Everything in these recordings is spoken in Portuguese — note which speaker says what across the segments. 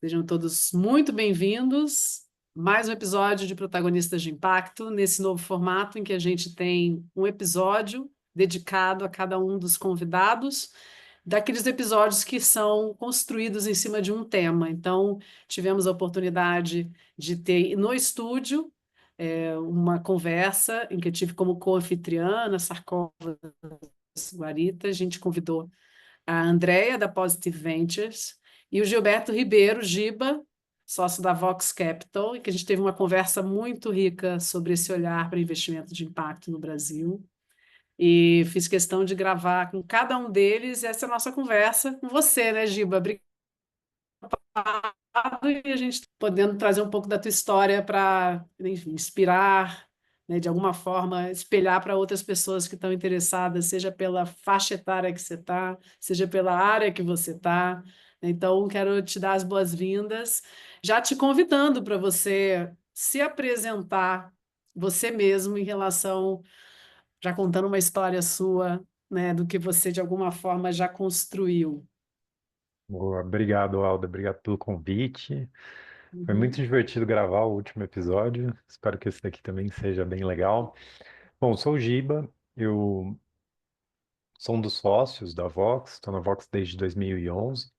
Speaker 1: Sejam todos muito bem-vindos. Mais um episódio de Protagonistas de Impacto, nesse novo formato em que a gente tem um episódio dedicado a cada um dos convidados, daqueles episódios que são construídos em cima de um tema. Então, tivemos a oportunidade de ter no estúdio uma conversa em que eu tive como co-anfitriã, Sarkova Guarita. A gente convidou a Andrea, da Positive Ventures, e o Gilberto Ribeiro, Giba, sócio da Vox Capital, e que a gente teve uma conversa muito rica sobre esse olhar para investimento de impacto no Brasil. E fiz questão de gravar com cada um deles essa nossa conversa com você, né, Giba? Obrigado, e a gente podendo trazer um pouco da tua história para, inspirar, né, de alguma forma, espelhar para outras pessoas que estão interessadas, seja pela faixa etária que você está, seja pela área que você está. Então, quero te dar as boas-vindas, já te convidando para você se apresentar você mesmo em relação, já contando uma história sua, né, do que você de alguma forma já construiu.
Speaker 2: Boa, obrigado, Alda. Obrigado pelo convite. Foi muito
Speaker 1: Uhum.
Speaker 2: divertido gravar o último episódio. Espero que esse daqui também seja bem legal. Bom, sou o Giba, eu sou um dos sócios da Vox, estou na Vox desde 2011.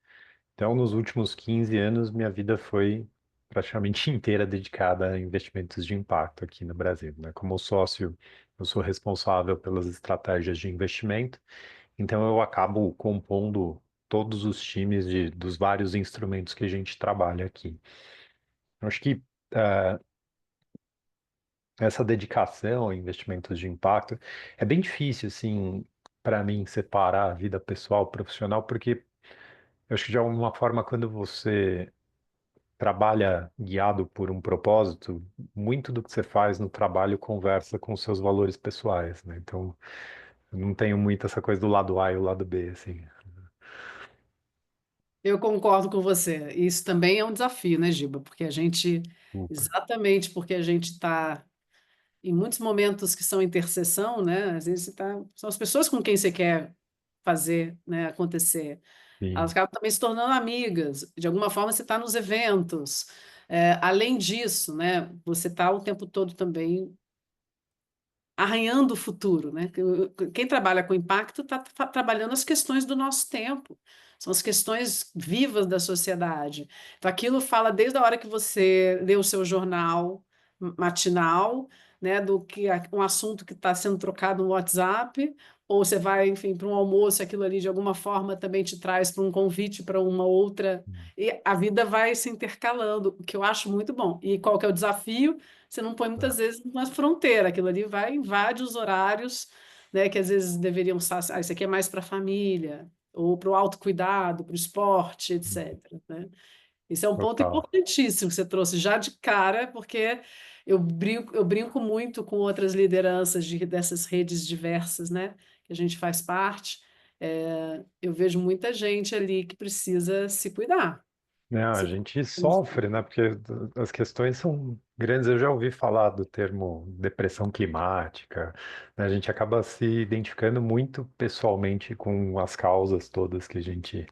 Speaker 2: Então, nos últimos 15 anos, minha vida foi praticamente inteira dedicada a investimentos de impacto aqui no Brasil, né? Como sócio, eu sou responsável pelas estratégias de investimento, então eu acabo compondo todos os times dos vários instrumentos que a gente trabalha aqui. Eu acho que essa dedicação a investimentos de impacto é bem difícil, assim, para mim, separar a vida pessoal e profissional, porque eu acho que de alguma forma, quando você trabalha guiado por um propósito, muito do que você faz no trabalho conversa com os seus valores pessoais, né? Então, eu não tenho muito essa coisa do lado A e o lado B, assim.
Speaker 1: Eu concordo com você. Isso também é um desafio, né, Giba? Porque a gente,
Speaker 2: Super.
Speaker 1: exatamente porque a gente está em muitos momentos que são interseção, né? Às vezes são as pessoas com quem você quer fazer, né, acontecer. Elas
Speaker 2: Sim.
Speaker 1: acabam também se tornando amigas. De alguma forma, você está nos eventos. Além disso, né, você está o tempo todo também arranhando o futuro, né? Quem trabalha com impacto está trabalhando as questões do nosso tempo, são as questões vivas da sociedade. Então, aquilo fala desde a hora que você lê o seu jornal matinal, né, do que um assunto que está sendo trocado no WhatsApp, ou você vai, enfim, para um almoço, aquilo ali de alguma forma também te traz para um convite para uma outra, e a vida vai se intercalando, o que eu acho muito bom. E qual que é o desafio? Você não põe muitas vezes uma fronteira, aquilo ali vai, invade os horários, né, que às vezes deveriam estar, isso aqui é mais para a família, ou para o autocuidado, para o esporte, etc., né? Esse é um ponto
Speaker 2: Total.
Speaker 1: importantíssimo que você trouxe já de cara, porque eu brinco muito com outras lideranças dessas redes diversas, né, que a gente faz parte. Eu vejo muita gente ali que precisa se cuidar.
Speaker 2: Não, a
Speaker 1: Se
Speaker 2: gente sofre, né? Porque as questões são grandes. Eu já ouvi falar do termo depressão climática, né? A gente acaba se identificando muito pessoalmente com as causas todas que a gente,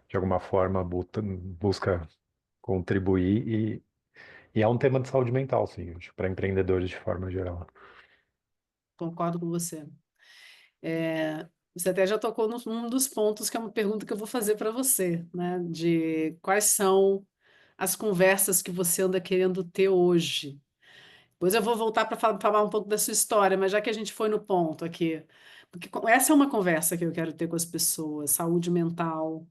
Speaker 2: de alguma forma, busca contribuir. E é um tema de saúde mental, sim, acho, para empreendedores de forma geral.
Speaker 1: Concordo com você. Você até já tocou num dos pontos que é uma pergunta que eu vou fazer para você, né? De quais são as conversas que você anda querendo ter hoje. Depois eu vou voltar para falar um pouco da sua história, mas já que a gente foi no ponto aqui, porque essa é uma conversa que eu quero ter com as pessoas, saúde mental,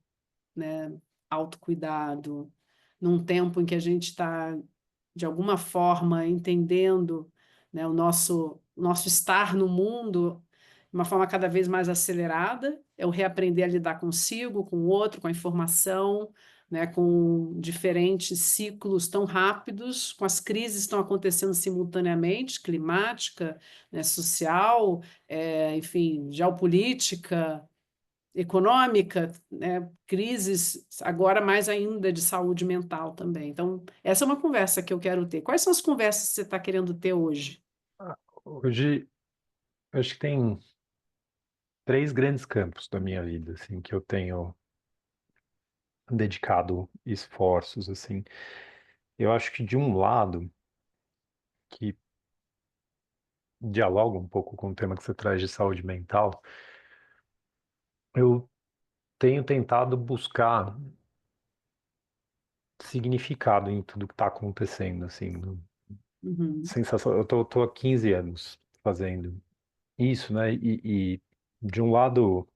Speaker 1: né? Autocuidado, num tempo em que a gente está, de alguma forma, entendendo, né, o nosso estar no mundo de uma forma cada vez mais acelerada, é o reaprender a lidar consigo, com o outro, com a informação, né, com diferentes ciclos tão rápidos, com as crises que estão acontecendo simultaneamente, climática, né, social, enfim, geopolítica, econômica, né, crises, agora mais ainda de saúde mental também. Então, essa é uma conversa que eu quero ter. Quais são as conversas que você está querendo ter hoje?
Speaker 2: Hoje, eu acho que tem três grandes campos da minha vida, assim, que eu tenho dedicado esforços, assim. Eu acho que de um lado, que dialoga um pouco com o tema que você traz de saúde mental, eu tenho tentado buscar significado em tudo que está acontecendo, assim,
Speaker 1: Uhum,
Speaker 2: sensação, tô há 15 anos fazendo isso, né, e de um lado,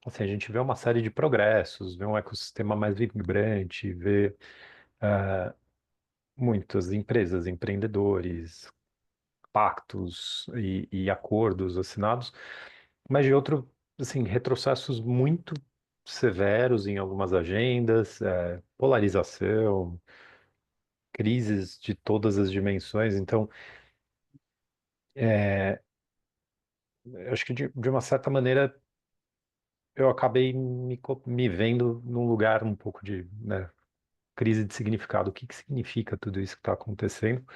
Speaker 2: assim, a gente vê uma série de progressos, vê um ecossistema mais vibrante, vê muitas empresas, empreendedores, pactos e acordos assinados, mas de outro, assim, retrocessos muito severos em algumas agendas, polarização, crises de todas as dimensões. Então, eu acho que de uma certa maneira eu acabei me vendo num lugar um pouco de, né, crise de significado. O que que significa tudo isso que está acontecendo?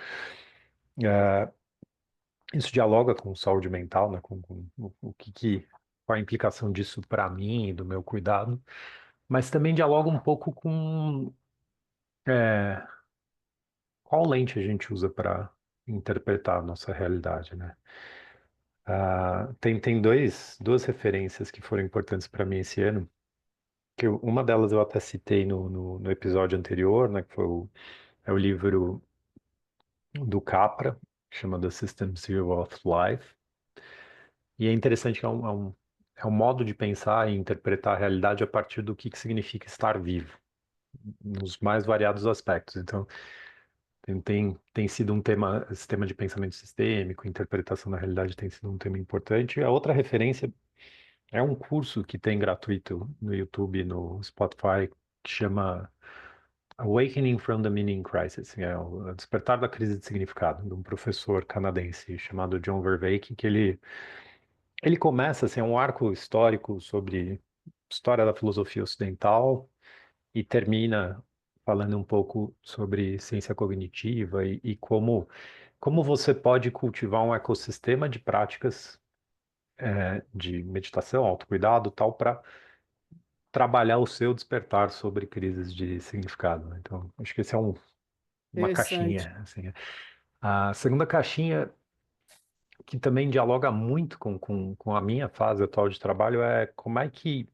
Speaker 2: Isso dialoga com saúde mental, né? Com o qual a implicação disso para mim e do meu cuidado, mas também dialoga um pouco com é, qual lente a gente usa para interpretar a nossa realidade, né? Tem duas referências que foram importantes para mim esse ano, uma delas eu até citei no episódio anterior, né? Que foi é o livro do Capra, chamado The Systems View of Life. E é interessante que é um modo de pensar e interpretar a realidade a partir do que significa estar vivo, nos mais variados aspectos. Então, tem sido um tema, esse tema de pensamento sistêmico, interpretação da realidade tem sido um tema importante. E a outra referência é um curso que tem gratuito no YouTube, no Spotify, que chama Awakening from the Meaning Crisis, é o Despertar da Crise de Significado, de um professor canadense chamado John Vervaeke, que ele começa assim, é um arco histórico sobre história da filosofia ocidental e termina falando um pouco sobre ciência cognitiva e como você pode cultivar um ecossistema de práticas de meditação, autocuidado, tal, para trabalhar o seu despertar sobre crises de significado, né? Então, acho que esse é uma
Speaker 1: interessante.
Speaker 2: caixinha, assim. A segunda caixinha, que também dialoga muito com a minha fase atual de trabalho, é como é que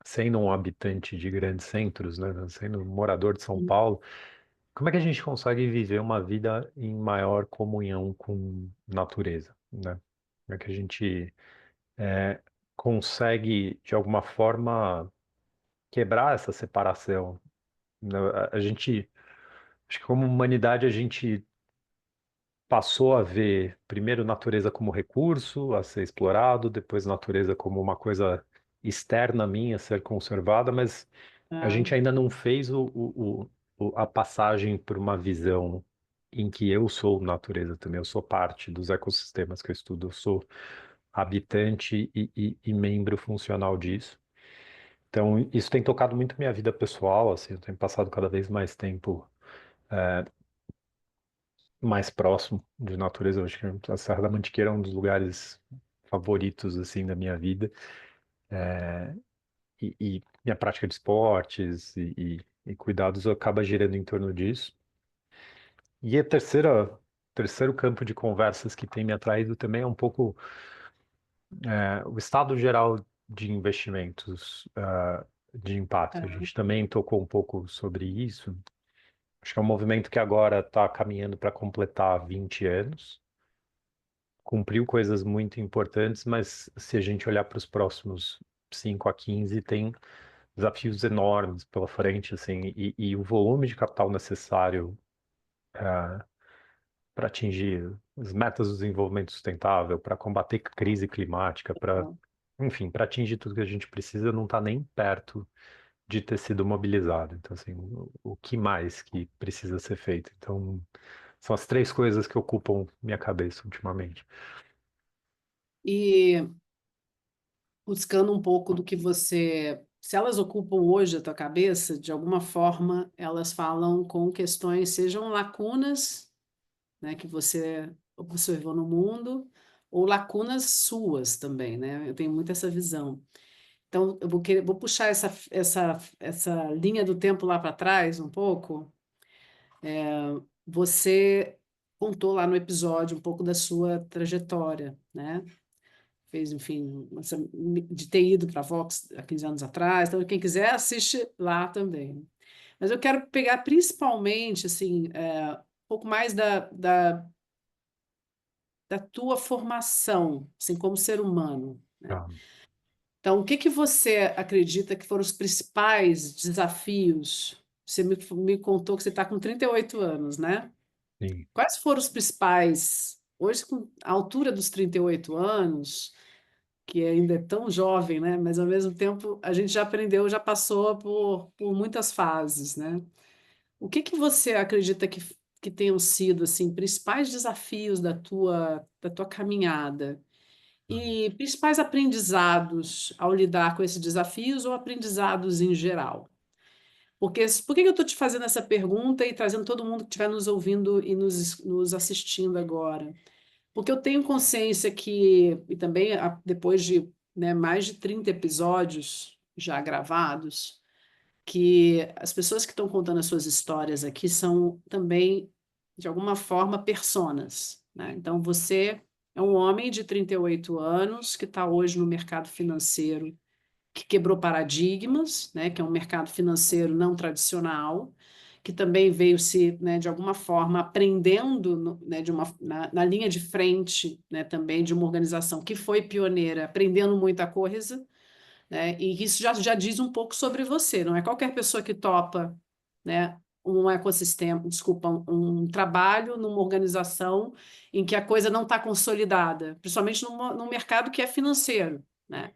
Speaker 2: sendo um habitante de grandes centros, né, sendo um morador de São
Speaker 1: Uhum.
Speaker 2: Paulo, como é que a gente consegue viver uma vida em maior comunhão com natureza, né? Como é que a gente consegue, de alguma forma, quebrar essa separação, né? A gente, acho que como humanidade, a gente passou a ver primeiro natureza como recurso a ser explorado, depois natureza como uma coisa externa a mim a ser conservada, mas a
Speaker 1: É,
Speaker 2: gente ainda não fez a passagem por uma visão em que eu sou natureza também, eu sou parte dos ecossistemas que eu estudo, eu sou habitante e membro funcional disso. Então, isso tem tocado muito minha vida pessoal, assim, eu tenho passado cada vez mais tempo mais próximo de natureza. Eu acho que a Serra da Mantiqueira é um dos lugares favoritos, assim, da minha vida. E minha prática de esportes e cuidados acaba girando em torno disso. E a terceiro campo de conversas que tem me atraído também é um pouco o estado geral de investimentos de impacto. A
Speaker 1: é,
Speaker 2: gente também tocou um pouco sobre isso. Acho que é um movimento que agora está caminhando para completar 20 anos. Cumpriu coisas muito importantes, mas se a gente olhar para os próximos 5 a 15 tem desafios enormes pela frente, assim, e o volume de capital necessário para atingir as metas do desenvolvimento sustentável, para combater crise climática, enfim, para atingir tudo que a gente precisa, não está nem perto de ter sido mobilizado. Então, assim, o que mais que precisa ser feito? Então, são as três coisas que ocupam minha cabeça ultimamente.
Speaker 1: e buscando um pouco do que você. Se elas ocupam hoje a tua cabeça, de alguma forma, elas falam com questões, sejam lacunas, né, que você observou no mundo, ou lacunas suas também, né? Eu tenho muito essa visão. Então, vou puxar essa linha do tempo lá para trás um pouco. Você contou lá no episódio um pouco da sua trajetória, né? Fez, enfim, de ter ido para a Vox há 15 anos atrás. Então, quem quiser, assiste lá também. Mas eu quero pegar principalmente, assim, um pouco mais da tua formação, assim, como ser humano, né?
Speaker 2: Ah,
Speaker 1: Então, o que que você acredita que foram os principais desafios? Você me contou que você está com 38 anos, né?
Speaker 2: sim.
Speaker 1: Quais foram os principais, hoje com a altura dos 38 anos, que ainda é tão jovem, né? Mas ao mesmo tempo a gente já aprendeu, já passou por muitas fases, né? O que que você acredita que tenham sido assim principais desafios da tua caminhada e principais aprendizados ao lidar com esses desafios ou aprendizados em geral? Porque por que que eu estou te fazendo essa pergunta e trazendo todo mundo que estiver nos ouvindo e nos assistindo agora? Porque eu tenho consciência que, e também depois de, né, mais de 30 episódios já gravados, que as pessoas que estão contando as suas histórias aqui são também, de alguma forma, personas, né? Então, você é um homem de 38 anos que está hoje no mercado financeiro, que quebrou paradigmas, né? Que é um mercado financeiro não tradicional, que também veio se, né, de alguma forma, aprendendo né, na linha de frente, né, também de uma organização que foi pioneira, aprendendo muita coisa, né? E isso já diz um pouco sobre você. Não é qualquer pessoa que topa, né, um ecossistema, desculpa, um trabalho numa organização em que a coisa não está consolidada, principalmente num mercado que é financeiro, né?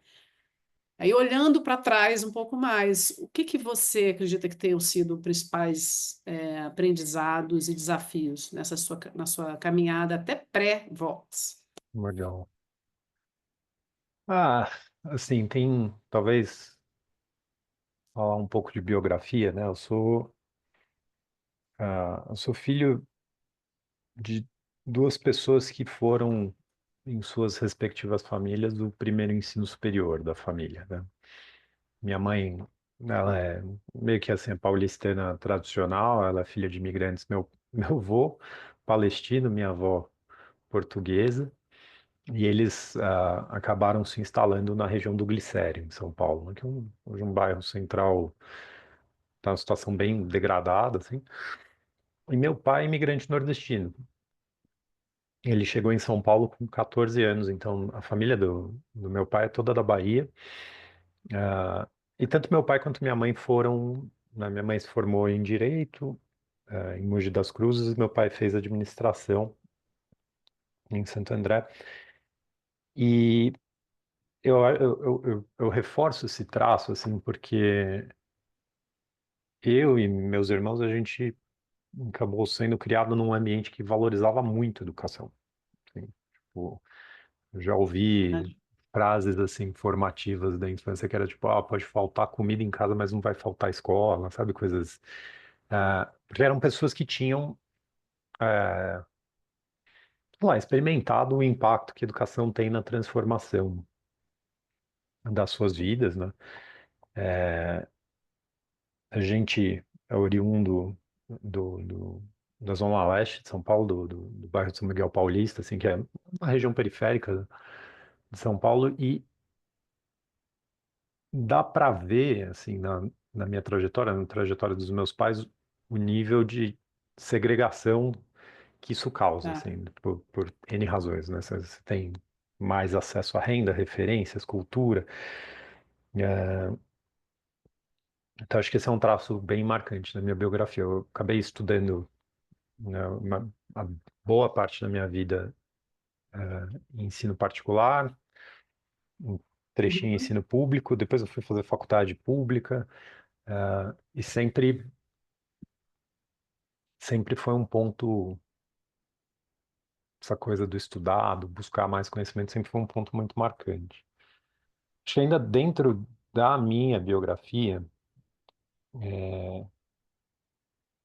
Speaker 1: Aí, olhando para trás um pouco mais, o que que você acredita que tenham sido os principais aprendizados e desafios na sua caminhada até pré-Vox?
Speaker 2: Legal. Ah, assim, tem talvez falar um pouco de biografia, né? Eu sou filho de duas pessoas que foram, em suas respectivas famílias, do primeiro ensino superior da família, né? Minha mãe, ela é meio que assim, paulistana tradicional, ela é filha de imigrantes. Meu avô palestino, minha avó portuguesa, e eles acabaram se instalando na região do Glicério, em São Paulo, né, que é hoje um bairro central, está numa situação bem degradada, assim. E meu pai é imigrante nordestino. Ele chegou em São Paulo com 14 anos, então a família do meu pai é toda da Bahia. Ah, e tanto meu pai quanto minha mãe foram. Né, minha mãe se formou em Direito, em Mogi das Cruzes, e meu pai fez administração em Santo André. E eu reforço esse traço, assim, porque eu e meus irmãos, a gente acabou sendo criado num ambiente que valorizava muito a educação. Assim. Tipo, eu já ouvi frases assim formativas da infância que era tipo, pode faltar comida em casa, mas não vai faltar escola, sabe? Coisas. Porque eram pessoas que tinham, sei lá, experimentado o impacto que a educação tem na transformação das suas vidas, né? A gente é oriundo do, do- da Zona Leste de São Paulo, do bairro de São Miguel Paulista, assim, que é uma região periférica de São Paulo, e dá para ver, assim, na minha trajetória, na trajetória dos meus pais, o nível de segregação que isso causa,
Speaker 1: Tá.
Speaker 2: assim, por N razões, né? Você tem mais acesso à renda, referências, cultura. Então, acho que esse é um traço bem marcante na minha biografia. Eu acabei estudando, né, a boa parte da minha vida em ensino particular, um trechinho em
Speaker 1: Uhum.
Speaker 2: ensino público, depois eu fui fazer faculdade pública, e sempre foi um ponto, essa coisa do estudado, buscar mais conhecimento, sempre foi um ponto muito marcante. Acho que ainda dentro da minha biografia,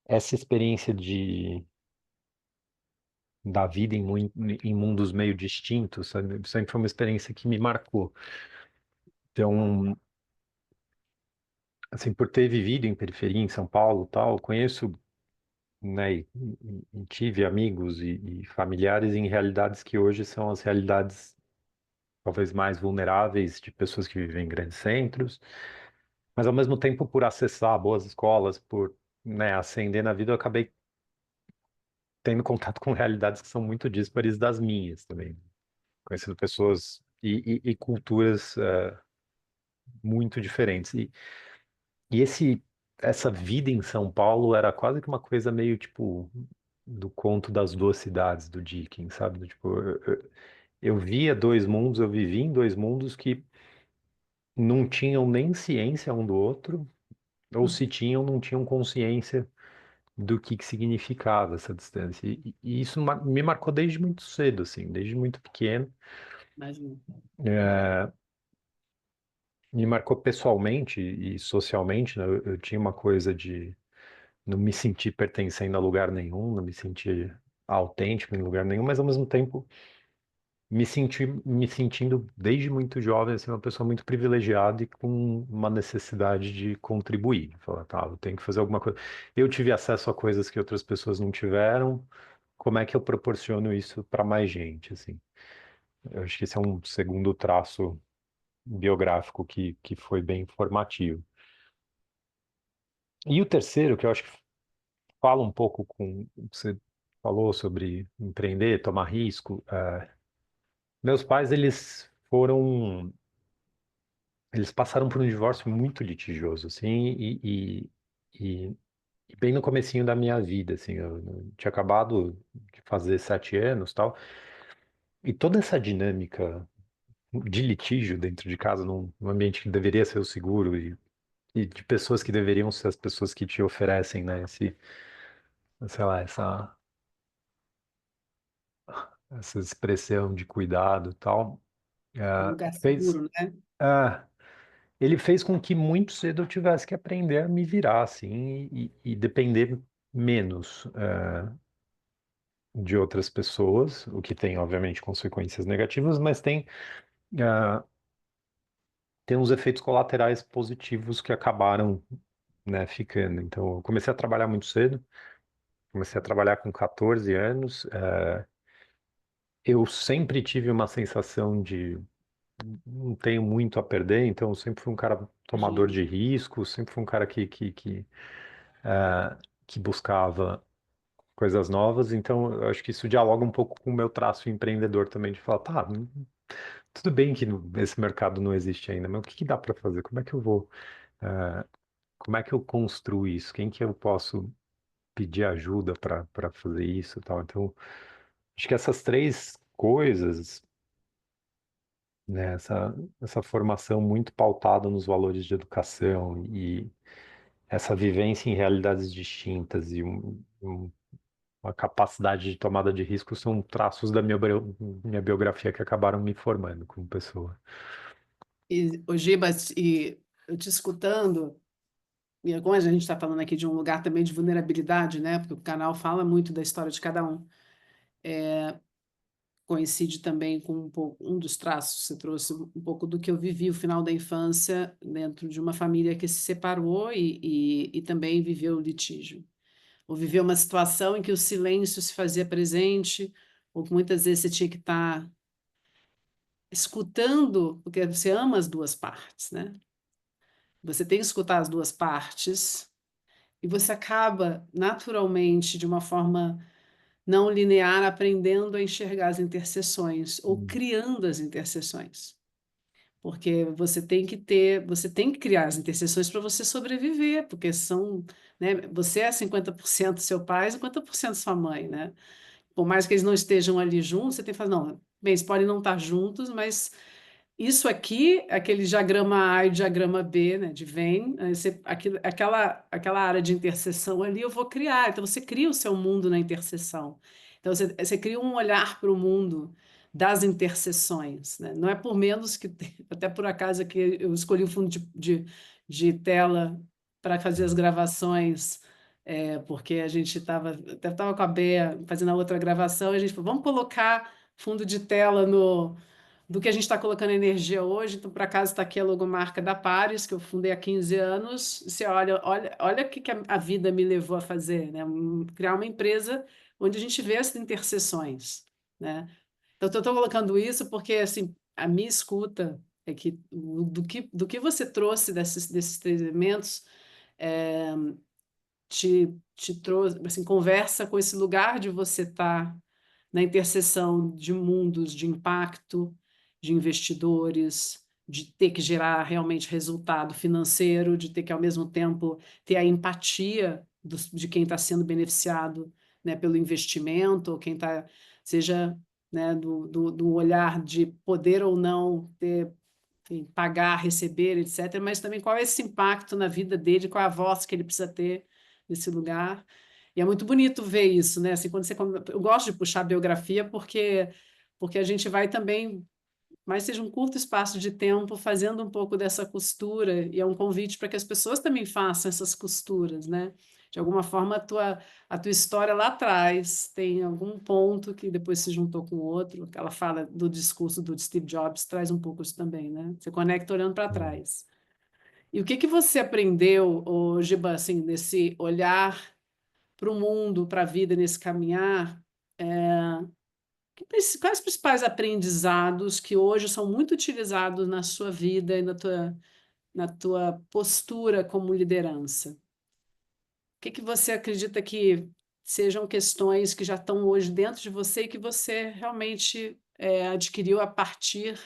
Speaker 2: essa experiência da vida em mundos meio distintos, sabe? Sempre foi uma experiência que me marcou. Então, assim, por ter vivido em periferia em São Paulo, e tal, conheço, né, e tive amigos e familiares em realidades que hoje são as realidades talvez mais vulneráveis de pessoas que vivem em grandes centros, mas ao mesmo tempo por acessar boas escolas, por, né, ascender na vida, eu acabei tendo contato com realidades que são muito díspares das minhas também, conhecendo pessoas e culturas muito diferentes. E essa vida em São Paulo era quase que uma coisa meio tipo do conto das duas cidades do Dickens, sabe? Tipo, eu via dois mundos, eu vivi em dois mundos que não tinham nem ciência um do outro, ou se tinham, não tinham consciência do que significava essa distância. E isso me marcou desde muito cedo, assim, desde muito pequeno.
Speaker 1: Imagino.
Speaker 2: É, me marcou pessoalmente e socialmente, né? Eu tinha uma coisa de não me sentir pertencendo a lugar nenhum, não me sentir autêntico em lugar nenhum, mas ao mesmo tempo me sentindo desde muito jovem assim, uma pessoa muito privilegiada e com uma necessidade de contribuir. Falar, tá, eu tenho que fazer alguma coisa. Eu tive acesso a coisas que outras pessoas não tiveram. Como é que eu proporciono isso para mais gente, assim? Eu acho que esse é um segundo traço biográfico que foi bem formativo. E o terceiro, que eu acho que fala um pouco com você falou sobre empreender, tomar risco. Meus pais, eles passaram por um divórcio muito litigioso, assim, e- e bem no comecinho da minha vida, assim, eu tinha acabado de fazer 7 anos, tal, e toda essa dinâmica de litígio dentro de casa, num ambiente que deveria ser o seguro e de pessoas que deveriam ser as pessoas que te oferecem, né, sei lá, essa expressão de cuidado, e tal.
Speaker 1: Um
Speaker 2: Ah,
Speaker 1: lugar
Speaker 2: fez,
Speaker 1: seguro, né?
Speaker 2: ah, ele fez com que muito cedo eu tivesse que aprender a me virar, assim, e depender menos, de outras pessoas, o que tem, obviamente, consequências negativas, mas ah, tem uns efeitos colaterais positivos que acabaram, né, ficando. Então, eu comecei a trabalhar muito cedo, comecei a trabalhar com 14 anos, eu sempre tive uma sensação de não tenho muito a perder, então eu sempre fui um cara tomador
Speaker 1: Imagino.
Speaker 2: de riscos, sempre fui um cara que buscava coisas novas, então eu acho que isso dialoga um pouco com o meu traço empreendedor também, de falar, tá, tudo bem que esse mercado não existe ainda, mas o que que dá para fazer? Como é que eu vou, eh, como é que eu construo isso? Quem que eu posso pedir ajuda para fazer isso e tal? Então, acho que essas três coisas, né, essa formação muito pautada nos valores de educação e essa vivência em realidades distintas e uma capacidade de tomada de risco são traços da minha biografia que acabaram me formando como pessoa.
Speaker 1: E, ô Gibas, e eu te escutando, e como a gente está falando aqui de um lugar também de vulnerabilidade, né? Porque o canal fala muito da história de cada um. Coincide também com um pouco, um dos traços, você trouxe um pouco do que eu vivi o final da infância dentro de uma família que se separou e também viveu litígio. Ou viveu uma situação em que o silêncio se fazia presente, ou que muitas vezes você tinha que estar escutando, porque você ama as duas partes, né? Você tem que escutar as duas partes e você acaba naturalmente, de uma forma não linear, aprendendo a enxergar as interseções ou
Speaker 2: Hum,
Speaker 1: criando as interseções. Porque você tem que criar as interseções para você sobreviver, porque são, né, você é 50% seu pai, 50% sua mãe, né? Por mais que eles não estejam ali juntos, você tem que falar, não, bem, eles podem não estar juntos, mas isso aqui, aquele diagrama A e o diagrama B, né, de Venn, aquela área de interseção ali eu vou criar. Então você cria o seu mundo na interseção. Então você cria um olhar para o mundo das interseções, né? Não é por menos que, até por acaso que eu escolhi o fundo de tela para fazer as gravações, porque a gente estava com a Bea fazendo a outra gravação, e a gente falou, vamos colocar fundo de tela do que a gente está colocando energia hoje. Então, por acaso, está aqui a logomarca da Pares, que eu fundei há 15 anos. Você olha o que a vida me levou a fazer, né? Criar uma empresa onde a gente vê essas interseções, né? Então, eu estou colocando isso porque, assim, a minha escuta é que do que você trouxe desses três elementos é, te trouxe, assim, conversa com esse lugar de você estar na interseção de mundos de impacto, de investidores, de ter que gerar realmente resultado financeiro, de ter que, ao mesmo tempo, ter a empatia de quem está sendo beneficiado, né, pelo investimento, ou quem está, seja, né, do olhar de poder ou não ter, enfim, pagar, receber, etc., mas também qual é esse impacto na vida dele, qual é a voz que ele precisa ter nesse lugar. E é muito bonito ver isso, né? Assim, quando eu gosto de puxar a biografia porque a gente vai também, mais seja um curto espaço de tempo, fazendo um pouco dessa costura, e é um convite para que as pessoas também façam essas costuras, né? De alguma forma, a tua história lá atrás tem algum ponto que depois se juntou com o outro. Ela fala do discurso do Steve Jobs, traz um pouco isso também, né? Você conecta olhando para
Speaker 2: Hum.
Speaker 1: trás. E o que que você aprendeu, Giba, assim, nesse olhar para o mundo, para a vida, nesse caminhar? Quais os principais aprendizados que hoje são muito utilizados na sua vida e na tua postura como liderança? O que que você acredita que sejam questões que já estão hoje dentro de você e que você realmente adquiriu a partir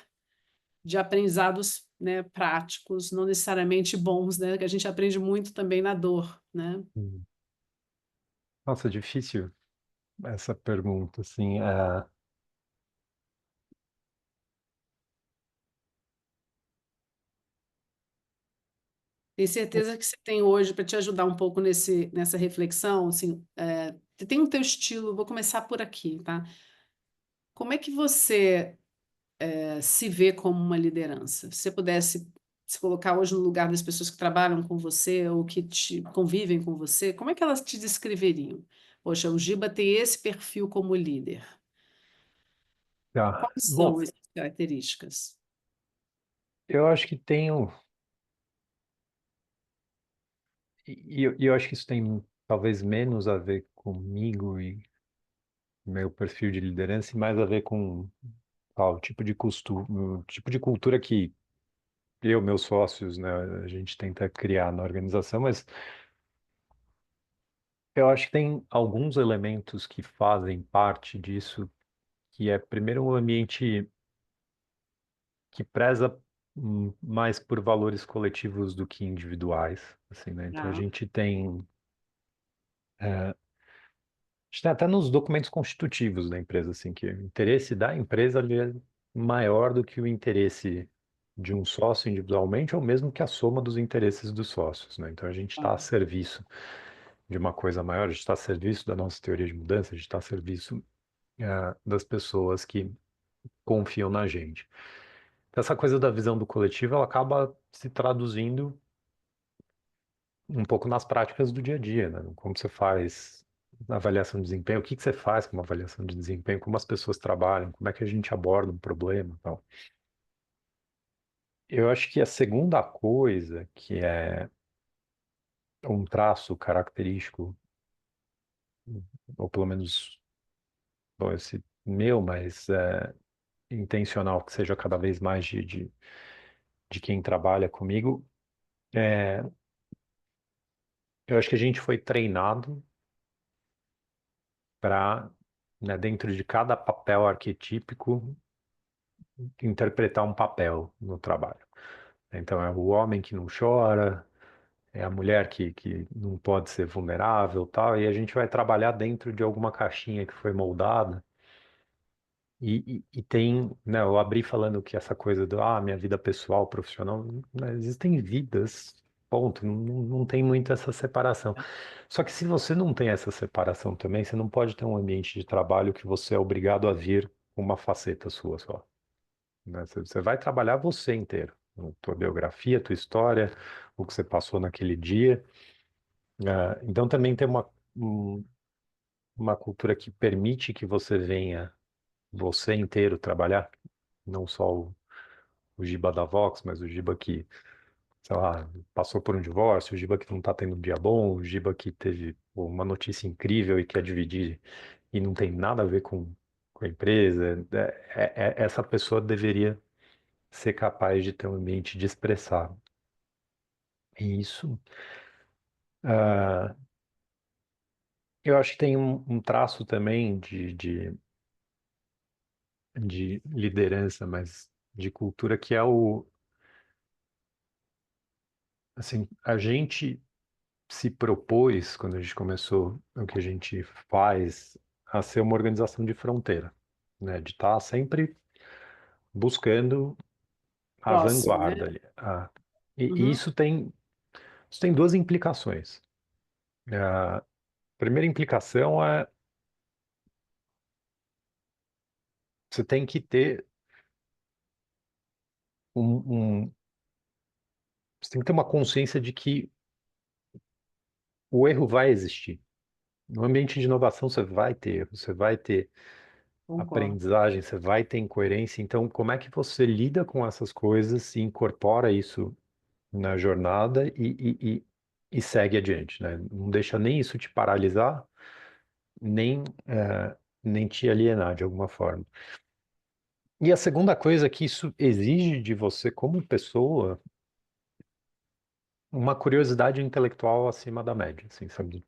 Speaker 1: de aprendizados, né, práticos, não necessariamente bons, né, que a gente aprende muito também na dor, né?
Speaker 2: Hum. Nossa, difícil essa pergunta, assim.
Speaker 1: Tenho certeza que você tem hoje para te ajudar um pouco nessa reflexão, assim, você tem o teu estilo, vou começar por aqui, tá? Como é que você se vê como uma liderança? Se você pudesse se colocar hoje no lugar das pessoas que trabalham com você ou que te convivem com você, como é que elas te descreveriam? Poxa, o Giba tem esse perfil como líder.
Speaker 2: Tá.
Speaker 1: Quais
Speaker 2: Bom,
Speaker 1: são essas características?
Speaker 2: eu acho que tenho, e eu acho que isso tem talvez menos a ver comigo e meu perfil de liderança e mais a ver com o tipo de costume, o tipo de cultura que eu, meus sócios, né, a gente tenta criar na organização, mas eu acho que tem alguns elementos que fazem parte disso, que é primeiro um ambiente que preza mais por valores coletivos do que individuais, assim, né? Então
Speaker 1: Ah,
Speaker 2: a gente tem até nos documentos constitutivos da empresa, assim, que o interesse da empresa ele é maior do que o interesse de um sócio individualmente, ou mesmo que a soma dos interesses dos sócios, né? Então a gente está a
Speaker 1: ah,
Speaker 2: serviço de uma coisa maior, a gente está a serviço da nossa teoria de mudança, a gente está a serviço das pessoas que confiam na gente. Então, essa coisa da visão do coletivo, ela acaba se traduzindo um pouco nas práticas do dia a dia, né? Como você faz a avaliação de desempenho, o que que você faz com uma avaliação de desempenho, como as pessoas trabalham, como é que a gente aborda um problema, e tal. Eu acho que a segunda coisa, que é um traço característico, ou pelo menos, bom, esse meu, mas intencional, que seja cada vez mais de quem trabalha comigo, é, eu acho que a gente foi treinado para, né, dentro de cada papel arquetípico, interpretar um papel no trabalho. Então, é o homem que não chora, é a mulher que não pode ser vulnerável, tal, e a gente vai trabalhar dentro de alguma caixinha que foi moldada. E tem, né, eu abri falando que essa coisa do, minha vida pessoal, profissional, né, existem vidas, ponto, não tem muito essa separação. Só que se você não tem essa separação também, você não pode ter um ambiente de trabalho que você é obrigado a vir com uma faceta sua só, né? Você vai trabalhar você inteiro, a tua biografia, a tua história, o que você passou naquele dia. Então também tem uma cultura que permite que você venha você inteiro trabalhar. não só o Giba da Vox, mas o Giba que, sei lá, passou por um divórcio, o Giba que não tá tendo um dia bom, o Giba que teve pô, uma notícia incrível e quer dividir e não tem nada a ver com a empresa. Essa pessoa deveria ser capaz de ter um ambiente de expressar. E isso, ah, eu acho que tem um traço também de liderança, mas de cultura, que é assim, a gente se propôs, quando a gente começou o que a gente faz, a ser uma organização de fronteira, né? De estar sempre buscando a
Speaker 1: Próximo, né?
Speaker 2: vanguarda ali. E
Speaker 1: Uhum,
Speaker 2: isso tem duas implicações. A primeira implicação é você tem que ter um, um- você tem que ter uma consciência de que o erro vai existir. No ambiente de inovação você vai ter erro, você vai ter
Speaker 1: concordo.
Speaker 2: aprendizagem, você vai ter incoerência. Então, como é que você lida com essas coisas e incorpora isso na jornada e segue adiante, né? Não deixa nem isso te paralisar, nem, nem te alienar de alguma forma. E a segunda coisa é que isso exige de você, como pessoa, uma curiosidade intelectual acima da média, assim, sabe?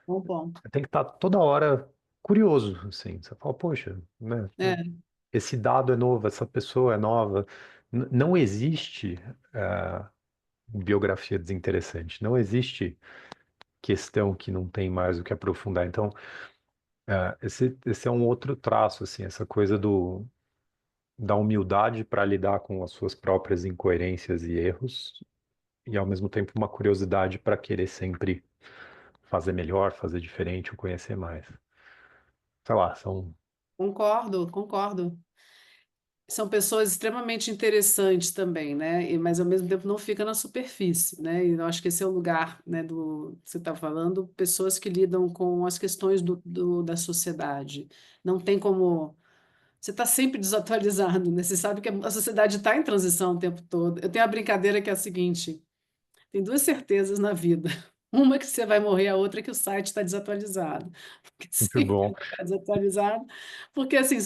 Speaker 1: Bom ponto.
Speaker 2: Você tem que estar toda hora curioso, assim. Você fala, poxa, né?
Speaker 1: É,
Speaker 2: Esse dado é novo, essa pessoa é nova. Não existe biografia desinteressante, não existe questão que não tem mais o que aprofundar. Então, esse é um outro traço, assim, essa coisa da humildade para lidar com as suas próprias incoerências e erros, e ao mesmo tempo uma curiosidade para querer sempre fazer melhor, fazer diferente ou conhecer mais. Sei lá, são.
Speaker 1: concordo, concordo. São pessoas extremamente interessantes também, né? Mas ao mesmo tempo não fica na superfície, né? E eu acho que esse é o lugar, né, do que você está falando, pessoas que lidam com as questões da sociedade. Não tem como. Você está sempre desatualizado, né? Você sabe que a sociedade está em transição o tempo todo. Eu tenho a brincadeira que é a seguinte. Tem duas certezas na vida. Uma que você vai morrer, a outra é que o site está desatualizado. Porque
Speaker 2: Muito
Speaker 1: sempre
Speaker 2: bom.
Speaker 1: vai estar desatualizado. Porque assim,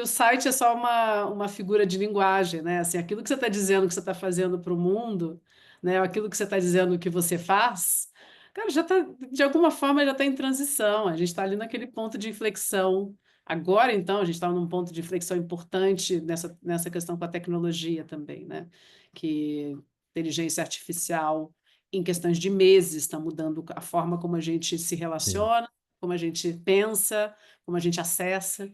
Speaker 1: o site é só uma figura de linguagem, né? Assim, aquilo que você está dizendo que você está fazendo para o mundo, né? Aquilo que você está dizendo que você faz, cara, já está, de alguma forma, já está em transição. A gente está ali naquele ponto de inflexão. Agora, então, a gente está num ponto de inflexão importante nessa questão com a tecnologia também, né? Que inteligência artificial em questões de meses, está mudando a forma como a gente se
Speaker 2: Sim.
Speaker 1: relaciona, como a gente pensa, como a gente acessa.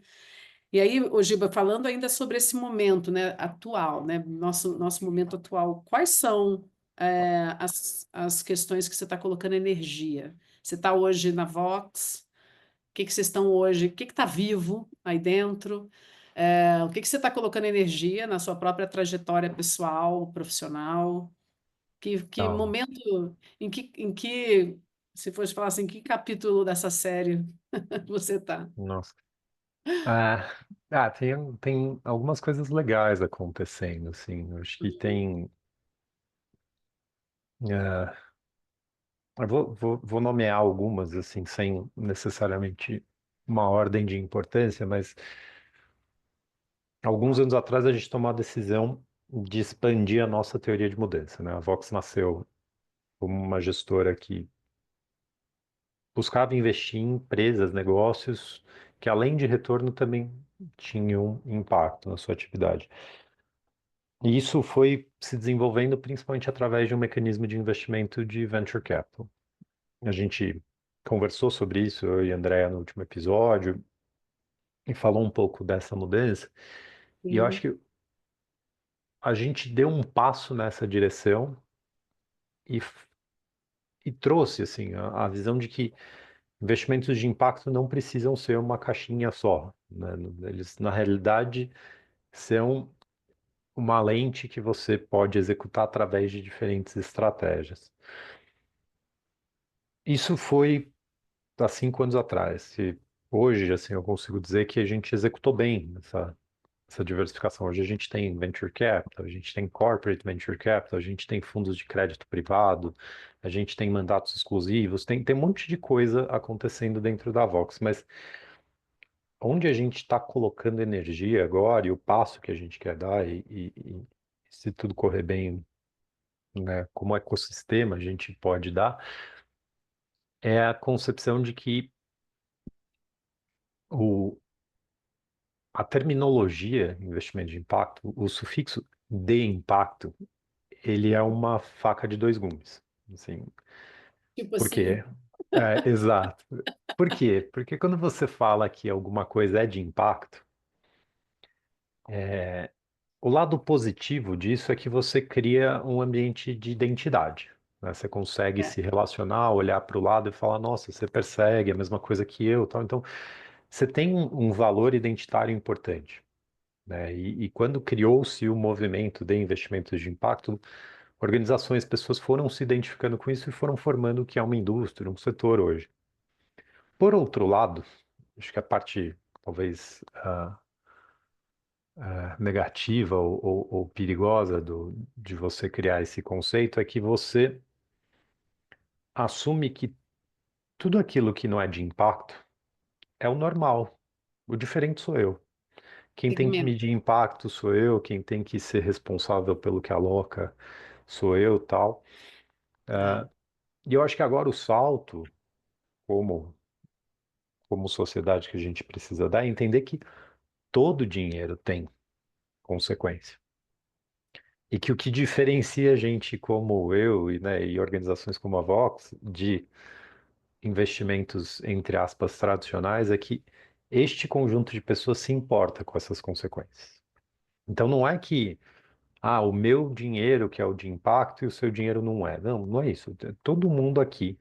Speaker 1: E aí, Giba, falando ainda sobre esse momento, né, atual, né, nosso momento atual, quais são as questões que você está colocando energia? Você está hoje na Vox? O que que vocês estão hoje? O que está vivo aí dentro? O que que você está colocando energia na sua própria trajetória pessoal, profissional? Que
Speaker 2: Tá.
Speaker 1: momento, se fosse falar assim, que capítulo dessa série você tá?
Speaker 2: Nossa. Ah, tem algumas coisas legais acontecendo, assim. Eu acho que tem. ah, eu vou nomear algumas, assim, sem necessariamente uma ordem de importância, mas alguns anos atrás a gente tomou a decisão de expandir a nossa teoria de mudança, né? A Vox nasceu como uma gestora que buscava investir em empresas, negócios que, além de retorno, também tinham impacto na sua atividade. E isso foi se desenvolvendo principalmente através de um mecanismo de investimento de venture capital. A gente conversou sobre isso, eu e a Andrea, no último episódio, e falou um pouco dessa mudança. E eu acho
Speaker 1: Sim,
Speaker 2: que a gente deu um passo nessa direção e trouxe assim a visão de que investimentos de impacto não precisam ser uma caixinha só, né? Eles, na realidade, são uma lente que você pode executar através de diferentes estratégias. Isso foi há 5 anos atrás. E hoje, assim, eu consigo dizer que a gente executou bem essa diversificação. Hoje a gente tem venture capital, a gente tem corporate venture capital, a gente tem fundos de crédito privado, a gente tem mandatos exclusivos, tem um monte de coisa acontecendo dentro da Vox, mas onde a gente está colocando energia agora e o passo que a gente quer dar, e se tudo correr bem, né, como ecossistema a gente pode dar, é a concepção de que o, a terminologia investimento de impacto, o sufixo de impacto, ele é uma faca de dois gumes. Assim,
Speaker 1: Tipo
Speaker 2: por
Speaker 1: assim,
Speaker 2: quê? Exato. Por quê? Porque quando você fala que alguma coisa é de impacto, o lado positivo disso é que você cria um ambiente de identidade, né? Você consegue
Speaker 1: é,
Speaker 2: se relacionar, olhar para o lado e falar, nossa, você persegue a mesma coisa que eu, tal. Então, você tem um valor identitário importante, né? E quando criou-se o movimento de investimentos de impacto, organizações, pessoas foram se identificando com isso e foram formando o que é uma indústria, um setor hoje. Por outro lado, acho que a parte talvez negativa ou perigosa de você criar esse conceito é que você assume que tudo aquilo que não é de impacto é o normal. O diferente sou eu. Quem tem que
Speaker 1: segmento.
Speaker 2: medir impacto sou eu, quem tem que ser responsável pelo que aloca sou eu, tal.
Speaker 1: Tá.
Speaker 2: E eu acho que agora o salto, como, como sociedade que a gente precisa dar, é entender que todo dinheiro tem consequência. E que o que diferencia a gente como eu e, né, e organizações como a Vox de investimentos, entre aspas, tradicionais é que este conjunto de pessoas se importa com essas consequências. Então não é que, o meu dinheiro que é o de impacto e o seu dinheiro não é. Não, não é isso. Todo mundo aqui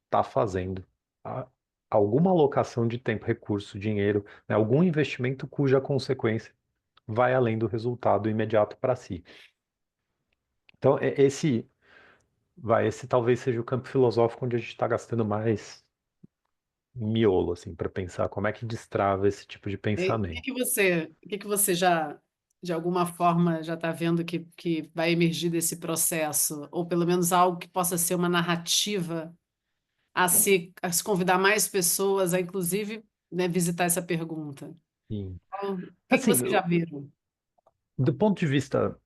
Speaker 2: está fazendo a- alguma alocação de tempo, recurso, dinheiro, né, algum investimento cuja consequência vai além do resultado imediato para si. Então, esse talvez seja o campo filosófico onde a gente está gastando mais miolo, assim, para pensar como é que destrava esse tipo de
Speaker 1: E
Speaker 2: pensamento.
Speaker 1: o que que você já, de alguma forma, já está vendo que vai emergir desse processo? Ou pelo menos algo que possa ser uma narrativa a se convidar mais pessoas a, inclusive, né, visitar essa pergunta?
Speaker 2: Sim.
Speaker 1: O que que
Speaker 2: Assim,
Speaker 1: vocês já viram?
Speaker 2: do ponto de vista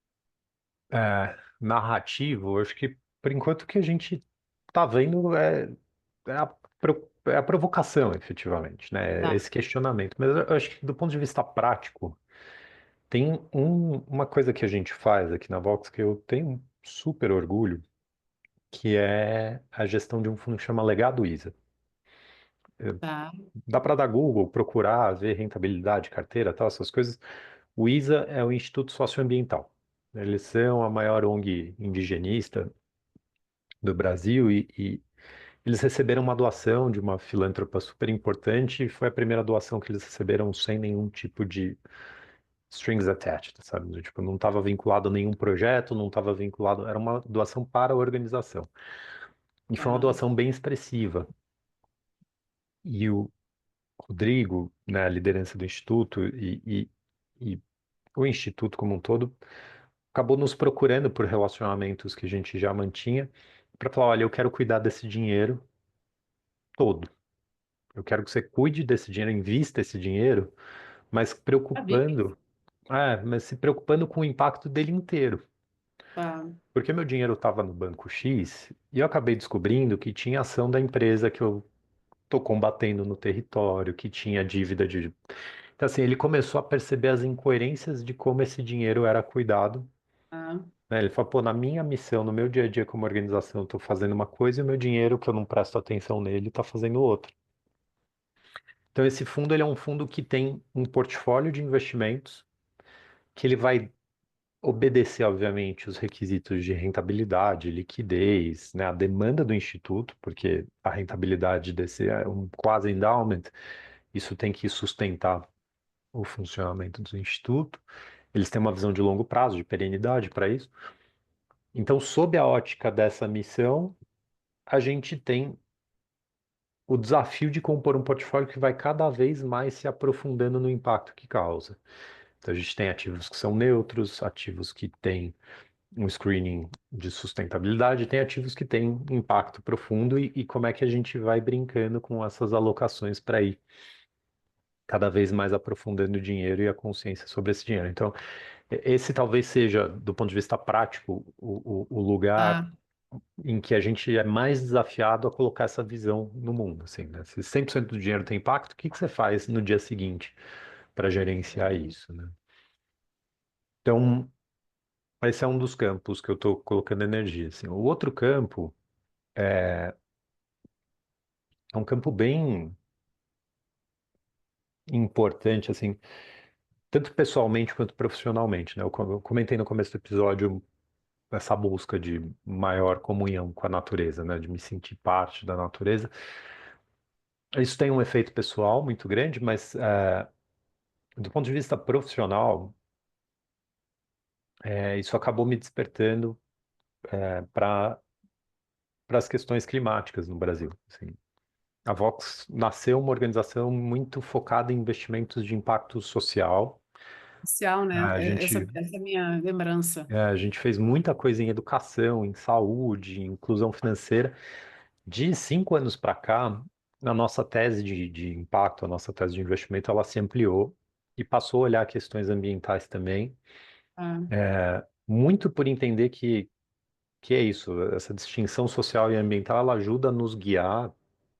Speaker 2: narrativo, eu acho que por enquanto o que a gente está vendo é a provocação, efetivamente, né?
Speaker 1: Tá,
Speaker 2: Esse questionamento. Mas eu acho que do ponto de vista prático, tem uma coisa que a gente faz aqui na Vox que eu tenho super orgulho, que é a gestão de um fundo que chama Legado ISA.
Speaker 1: tá,
Speaker 2: Dá para dar Google, procurar, ver rentabilidade, carteira, tal, essas coisas. O ISA é o Instituto Socioambiental. Eles são a maior ONG indigenista do Brasil e eles receberam uma doação de uma filântropa super importante e foi a primeira doação que eles receberam sem nenhum tipo de strings attached, sabe? Tipo, não estava vinculado a nenhum projeto, não estava vinculado, era uma doação para a organização. E foi uma
Speaker 1: tá.
Speaker 2: doação bem expressiva. E o Rodrigo, né, a liderança do Instituto e o Instituto como um todo, acabou nos procurando por relacionamentos que a gente já mantinha, para falar, olha, eu quero cuidar desse dinheiro todo. Eu quero que você cuide desse dinheiro, invista esse dinheiro, mas
Speaker 1: Maravilha.
Speaker 2: mas se preocupando com o impacto dele inteiro.
Speaker 1: Tá,
Speaker 2: Porque meu dinheiro estava no banco X e eu acabei descobrindo que tinha ação da empresa que eu estou combatendo no território, que tinha dívida de. Então, assim, ele começou a perceber as incoerências de como esse dinheiro era cuidado,
Speaker 1: tá.
Speaker 2: né? Ele falou, pô, na minha missão, no meu dia a dia como organização, eu estou fazendo uma coisa e o meu dinheiro, que eu não presto atenção nele, está fazendo outra. Então, esse fundo, ele é um fundo que tem um portfólio de investimentos que ele vai obedecer, obviamente, os requisitos de rentabilidade, liquidez, né, a demanda do instituto, porque a rentabilidade desse é um quase endowment, isso tem que sustentar o funcionamento do instituto. Eles têm uma visão de longo prazo, de perenidade para isso. Então, sob a ótica dessa missão, a gente tem o desafio de compor um portfólio que vai cada vez mais se aprofundando no impacto que causa. Então, a gente tem ativos que são neutros, ativos que têm um screening de sustentabilidade, tem ativos que têm impacto profundo e como é que a gente vai brincando com essas alocações para ir cada vez mais aprofundando o dinheiro e a consciência sobre esse dinheiro. Então, esse talvez seja, do ponto de vista prático, o lugar
Speaker 1: Tá.
Speaker 2: em que a gente é mais desafiado a colocar essa visão no mundo, assim, né? Se 100% do dinheiro tem impacto, o que que você faz no dia seguinte para gerenciar isso, né? Então, esse é um dos campos que eu estou colocando energia, assim. O outro campo é um campo bem importante, assim, tanto pessoalmente quanto profissionalmente, né? Eu comentei no começo do episódio essa busca de maior comunhão com a natureza, né? De me sentir parte da natureza. Isso tem um efeito pessoal muito grande, mas do ponto de vista profissional, isso acabou me despertando para as questões climáticas no Brasil. Assim. A Vox nasceu uma organização muito focada em investimentos de impacto social.
Speaker 1: Social, né?
Speaker 2: A gente,
Speaker 1: Essa é a minha lembrança.
Speaker 2: a gente fez muita coisa em educação, em saúde, em inclusão financeira. De 5 anos para cá, a nossa tese de impacto, a nossa tese de investimento, ela se ampliou e passou a olhar questões ambientais também,
Speaker 1: Ah,
Speaker 2: muito por entender que é isso, essa distinção social e ambiental, ela ajuda a nos guiar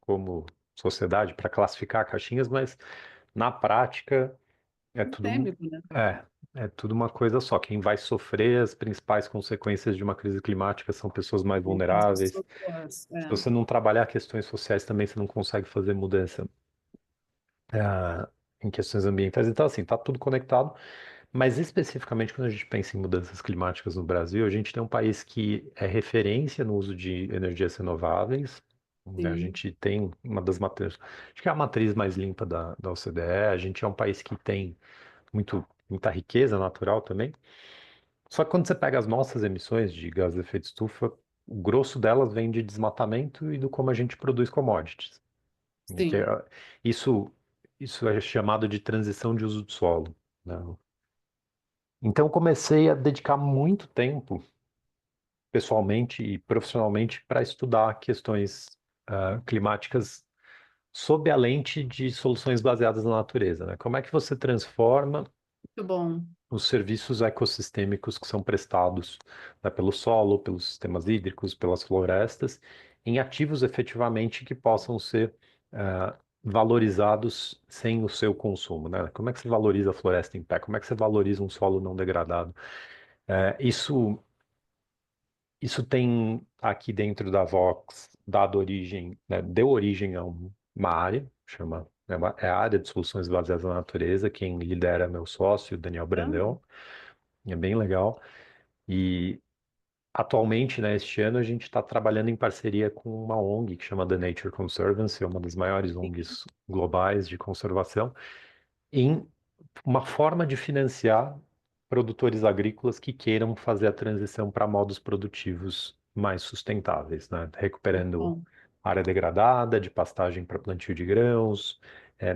Speaker 2: como sociedade para classificar caixinhas, mas na prática é tudo
Speaker 1: sistêmico, né?
Speaker 2: é, é tudo uma coisa só. Quem vai sofrer as principais consequências de uma crise climática são pessoas mais
Speaker 1: As
Speaker 2: vulneráveis.
Speaker 1: pessoas,
Speaker 2: Se você não trabalhar questões sociais também, você não consegue fazer mudança em questões ambientais. Então, assim, tá tudo conectado. Mas especificamente quando a gente pensa em mudanças climáticas no Brasil, a gente tem um país que é referência no uso de energias renováveis. Né? A
Speaker 1: sim,
Speaker 2: gente tem uma das matrizes, acho que é a matriz mais limpa da OCDE. A gente é um país que tem muita riqueza natural também. Só que quando você pega as nossas emissões de gases de efeito estufa, o grosso delas vem de desmatamento e do como a gente produz commodities. Que
Speaker 1: sim.
Speaker 2: isso, isso é chamado de transição de uso do solo. Né? Então, eu comecei a dedicar muito tempo, pessoalmente e profissionalmente, para estudar questões climáticas sob a lente de soluções baseadas na natureza, né? Como é que você transforma
Speaker 1: Muito bom.
Speaker 2: os serviços ecossistêmicos que são prestados, né, pelo solo, pelos sistemas hídricos, pelas florestas, em ativos efetivamente que possam ser valorizados sem o seu consumo, né? Como é que você valoriza a floresta em pé? Como é que você valoriza um solo não degradado? Isso tem aqui dentro da Vox dado origem, né, deu origem a uma área, é a área de soluções baseadas na natureza. Quem lidera é meu sócio, Daniel
Speaker 1: Caramba,
Speaker 2: Brandão, é bem legal. E atualmente, né, este ano, a gente está trabalhando em parceria com uma ONG que chama The Nature Conservancy, uma das maiores
Speaker 1: sim,
Speaker 2: ONGs globais de conservação, em uma forma de financiar produtores agrícolas que queiram fazer a transição para modos produtivos mais sustentáveis, né?
Speaker 1: muito
Speaker 2: Recuperando
Speaker 1: bom.
Speaker 2: área degradada de pastagem para plantio de grãos,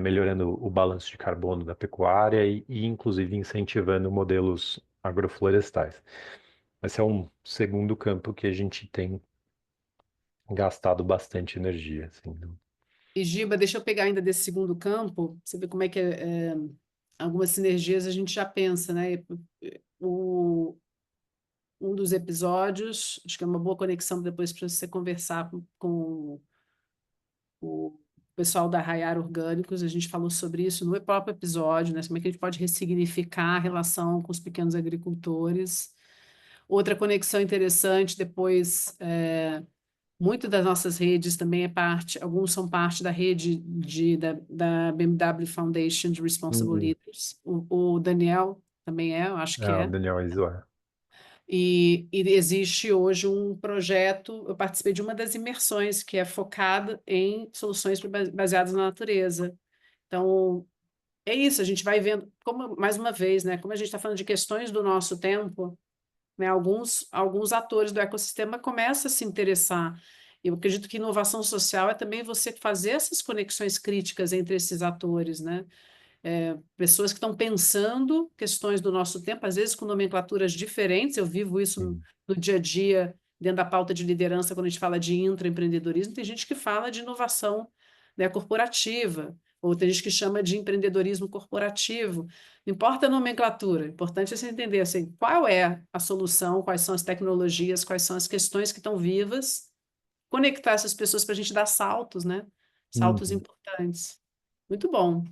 Speaker 2: melhorando o balanço de carbono da pecuária e inclusive incentivando modelos agroflorestais. Esse é um segundo campo que a gente tem gastado bastante energia, assim, né?
Speaker 1: E Giba, deixa eu pegar ainda desse segundo campo, você vê como é que algumas sinergias a gente já pensa, né? O, um dos episódios, acho que é uma boa conexão depois para você conversar com o pessoal da Raiar Orgânicos, a gente falou sobre isso no próprio episódio, né? Como é que a gente pode ressignificar a relação com os pequenos agricultores. Outra conexão interessante, depois, muito das nossas redes também é parte, alguns são parte da rede da BMW Foundation de Responsible
Speaker 2: Uhum.
Speaker 1: Leaders. O Daniel também é, eu acho que
Speaker 2: O
Speaker 1: é.
Speaker 2: Daniel Isoar.
Speaker 1: E existe hoje um projeto, eu participei de uma das imersões que é focada em soluções baseadas na natureza. Então, é isso, a gente vai vendo, como, mais uma vez, né, como a gente está falando de questões do nosso tempo, né, alguns atores do ecossistema começam a se interessar. Eu acredito que inovação social é também você fazer essas conexões críticas entre esses atores, né? pessoas que estão pensando questões do nosso tempo, às vezes com nomenclaturas diferentes. Eu vivo isso
Speaker 2: Sim.
Speaker 1: no dia a dia, dentro da pauta de liderança, quando a gente fala de intraempreendedorismo, tem gente que fala de inovação, né, corporativa, ou tem gente que chama de empreendedorismo corporativo. Não importa a nomenclatura, o importante é você entender assim, qual é a solução, quais são as tecnologias, quais são as questões que estão vivas, conectar essas pessoas para a gente dar saltos, né? Saltos
Speaker 2: Uhum.
Speaker 1: importantes. Muito bom.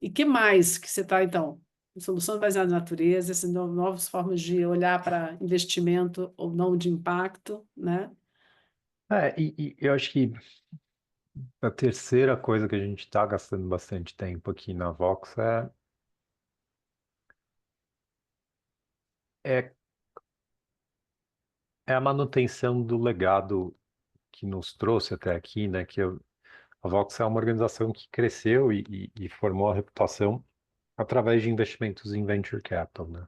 Speaker 1: E que mais que você está, então? Soluções baseadas na natureza, essas novas formas de olhar para investimento ou não de impacto, né?
Speaker 2: E eu acho que a terceira coisa que a gente está gastando bastante tempo aqui na Vox é, é a manutenção do legado que nos trouxe até aqui, né? A Vox é uma organização que cresceu e formou a reputação através de investimentos em venture capital, né?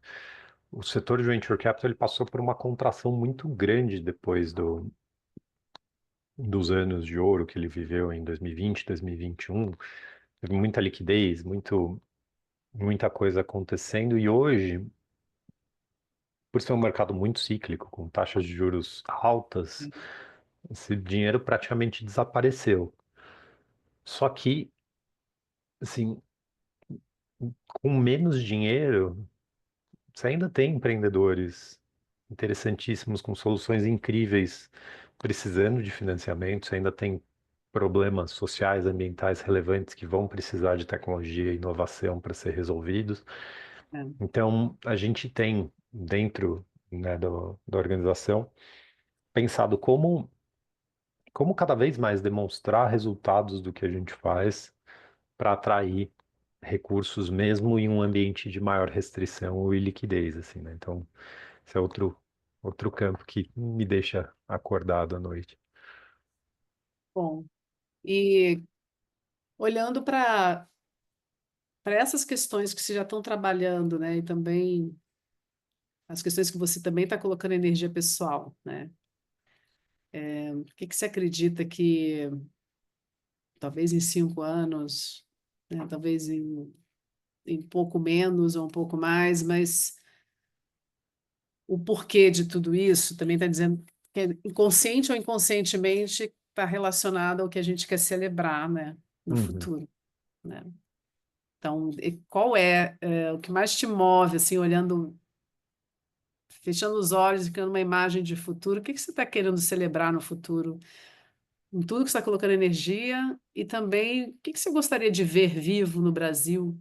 Speaker 2: O setor de venture capital ele passou por uma contração muito grande depois dos anos de ouro que ele viveu em 2020, 2021. Teve muita liquidez, muita coisa acontecendo e hoje, por ser um mercado muito cíclico, com taxas de juros altas, esse dinheiro praticamente desapareceu. Só que, assim, com menos dinheiro, você ainda tem empreendedores interessantíssimos com soluções incríveis precisando de financiamento, você ainda tem problemas sociais, ambientais relevantes que vão precisar de tecnologia e inovação para ser resolvidos.
Speaker 1: É,
Speaker 2: Então, a gente tem dentro, né, da organização pensado como cada vez mais demonstrar resultados do que a gente faz para atrair recursos mesmo em um ambiente de maior restrição e liquidez, assim, né? Então, esse é outro campo que me deixa acordado à noite.
Speaker 1: bom. E olhando para essas questões que você já estão trabalhando, né? E também as questões que você também está colocando energia pessoal, né? O que que você acredita que talvez em 5 anos, né? Talvez em pouco menos ou um pouco mais, mas o porquê de tudo isso também está dizendo que inconsciente ou inconscientemente está relacionado ao que a gente quer celebrar, né, no
Speaker 2: Uhum.
Speaker 1: futuro, né? Então, qual é o que mais te move, assim, olhando, fechando os olhos e criando uma imagem de futuro? O que que você está querendo celebrar no futuro? Em tudo que você está colocando energia e também o que que você gostaria de ver vivo no Brasil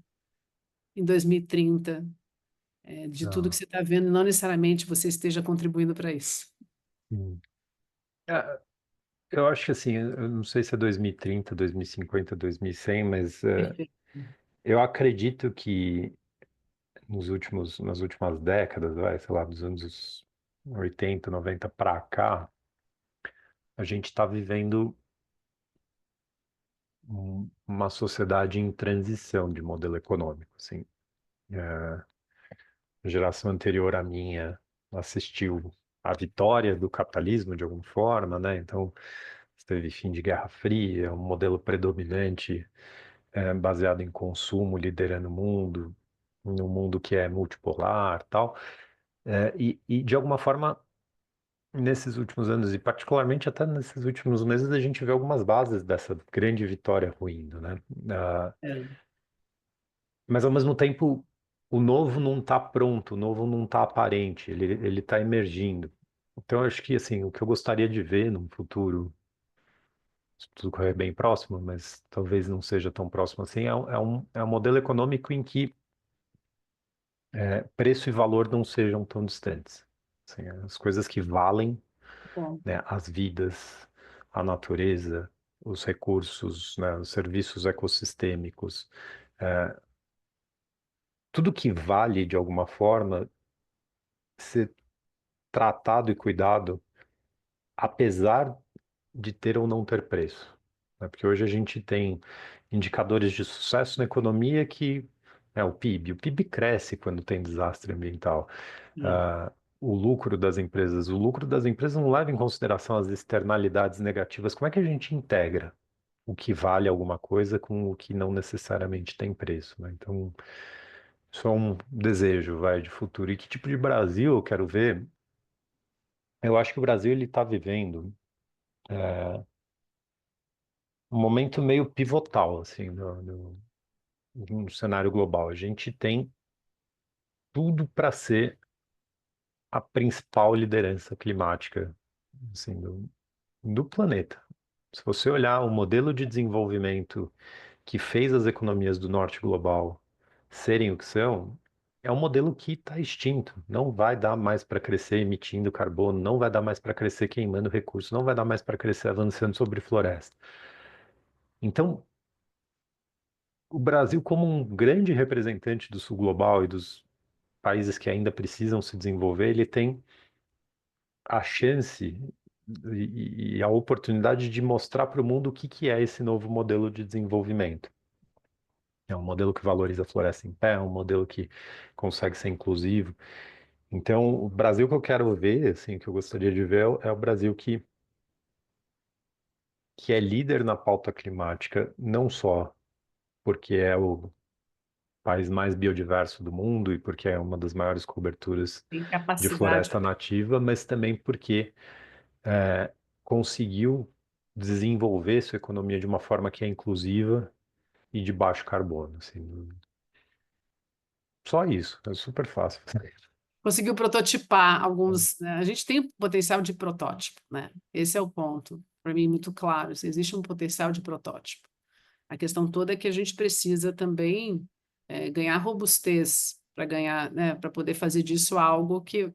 Speaker 1: em 2030? De tudo que
Speaker 2: Ah,
Speaker 1: você está vendo, e não necessariamente você esteja contribuindo para isso.
Speaker 2: sim. É, eu acho que assim, eu não sei se é 2030, 2050, 2100, mas
Speaker 1: Perfeito.
Speaker 2: eu acredito que nas últimas décadas, sei lá, dos anos 80, 90 para cá, a gente está vivendo uma sociedade em transição de modelo econômico, assim. A geração anterior à minha assistiu à vitória do capitalismo de alguma forma, né? Então, teve fim de Guerra Fria, um modelo predominante baseado em consumo, liderando o mundo, num mundo que é multipolar, tal. E de alguma forma, nesses últimos anos, e particularmente até nesses últimos meses, a gente vê algumas bases dessa grande vitória ruindo, né? Ah,
Speaker 1: É,
Speaker 2: mas ao mesmo tempo, o novo não está pronto, o novo não está aparente, ele está emergindo. Então, eu acho que assim, o que eu gostaria de ver num futuro, se tudo correr bem próximo, mas talvez não seja tão próximo assim, é um modelo econômico em que preço e valor não sejam tão distantes. Assim, as coisas que valem,
Speaker 1: bom,
Speaker 2: né, as vidas, a natureza, os recursos, né, os serviços ecossistêmicos, tudo que vale de alguma forma ser tratado e cuidado, apesar de ter ou não ter preço, né? Porque hoje a gente tem indicadores de sucesso na economia que é o PIB. O PIB cresce quando tem desastre ambiental.
Speaker 1: é,
Speaker 2: Ah, o lucro das empresas não leva em consideração as externalidades negativas. Como é que a gente integra? o que vale alguma coisa com o que não necessariamente tem preço, né? Então, isso é um desejo, vai, de futuro. E que tipo de Brasil eu quero ver? Eu acho que o Brasil ele está vivendo um momento meio pivotal, assim, no cenário global. A gente tem tudo para ser a principal liderança climática, assim, do planeta. Se você olhar o modelo de desenvolvimento que fez as economias do norte global serem o que são, é um modelo que está extinto. Não vai dar mais para crescer emitindo carbono, não vai dar mais para crescer queimando recursos, não vai dar mais para crescer avançando sobre floresta. Então, o Brasil, como um grande representante do sul global e dos países que ainda precisam se desenvolver, ele tem a chance e a oportunidade de mostrar para o mundo o que que é esse novo modelo de desenvolvimento. É um modelo que valoriza a floresta em pé, é um modelo que consegue ser inclusivo. Então, o Brasil que eu quero ver, assim, que eu gostaria de ver, é o Brasil que é líder na pauta climática, não só porque é o país mais biodiverso do mundo e porque é uma das maiores coberturas
Speaker 1: Tem
Speaker 2: de
Speaker 1: capacidade.
Speaker 2: floresta nativa, mas também porque conseguiu desenvolver sua economia de uma forma que é inclusiva e de baixo carbono, assim. Só isso, é super fácil.
Speaker 1: Conseguiu prototipar alguns, né? A gente tem potencial de protótipo, né? Esse é o ponto, para mim, muito claro. Assim, existe um potencial de protótipo. A questão toda é que a gente precisa também ganhar robustez para ganhar, né? Para poder fazer disso algo que,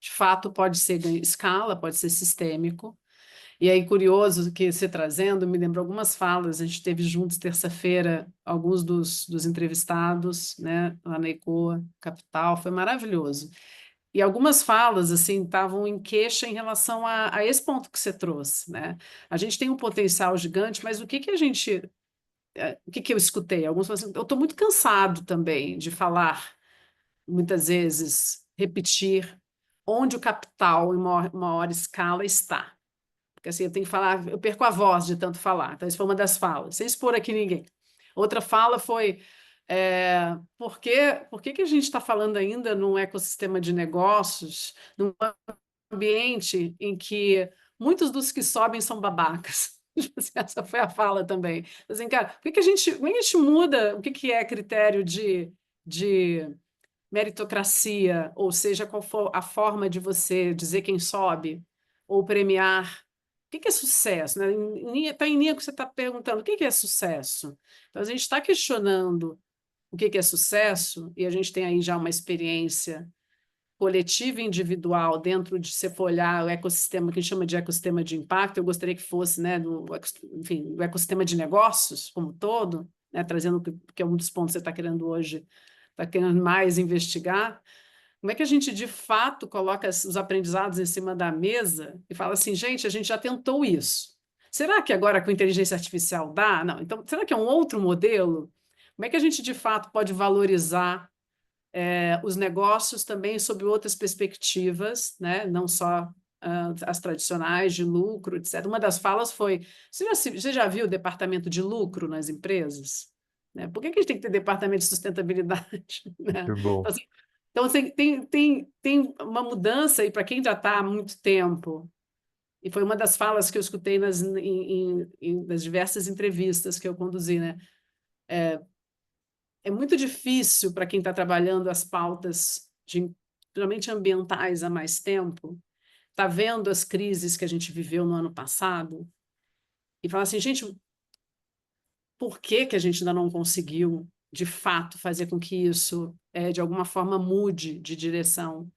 Speaker 1: de fato, pode ser ganha escala, pode ser sistêmico. E aí, curioso que você trazendo, me lembrou algumas falas. A gente teve juntos terça-feira alguns dos entrevistados, né? Lá na Ecoa Capital, foi maravilhoso. E algumas falas, assim, estavam em queixa em relação a esse ponto que você trouxe, né? A gente tem um potencial gigante, mas o que que a gente, o que que eu escutei? Alguns falam assim, eu estou muito cansado também de falar, muitas vezes, repetir onde o capital, em maior escala, está. Porque assim, eu tenho que falar, eu perco a voz de tanto falar. Então, isso foi uma das falas, sem expor aqui ninguém. Outra fala foi, por que que a gente está falando ainda num ecossistema de negócios, num ambiente em que muitos dos que sobem são babacas? Tipo assim, essa foi a fala também. Assim, cara, por que que a gente, como é que a gente muda o que que é critério de meritocracia, ou seja, qual for a forma de você dizer quem sobe, ou premiar. O que que é sucesso? Né? Está em linha com o que você está perguntando, o que que é sucesso? Então, a gente está questionando o que que é sucesso, e a gente tem aí já uma experiência coletiva e individual dentro de se for olhar o ecossistema que a gente chama de ecossistema de impacto, eu gostaria que fosse, né, enfim, o ecossistema de negócios como um todo, né, trazendo que é um dos pontos que você está querendo hoje, está querendo mais investigar. Como é que a gente de fato coloca os aprendizados em cima da mesa e fala assim, gente, a gente já tentou isso. Será que agora com inteligência artificial dá? Não. Então, será que é um outro modelo? Como é que a gente de fato pode valorizar os negócios também sob outras perspectivas, né? Não só as tradicionais de lucro, etc. Uma das falas foi: você já viu o departamento de lucro nas empresas? Né? Por que que a gente tem que ter departamento de sustentabilidade? Né?
Speaker 2: Muito bom.
Speaker 1: Então, assim, tem uma mudança aí para quem já está há muito tempo. E foi uma das falas que eu escutei nas diversas entrevistas que eu conduzi, né? É muito difícil para quem está trabalhando as pautas, geralmente ambientais, há mais tempo, está vendo as crises que a gente viveu no ano passado e fala assim, gente, por que que a gente ainda não conseguiu, de fato, fazer com que isso, de alguma forma, mude de direção?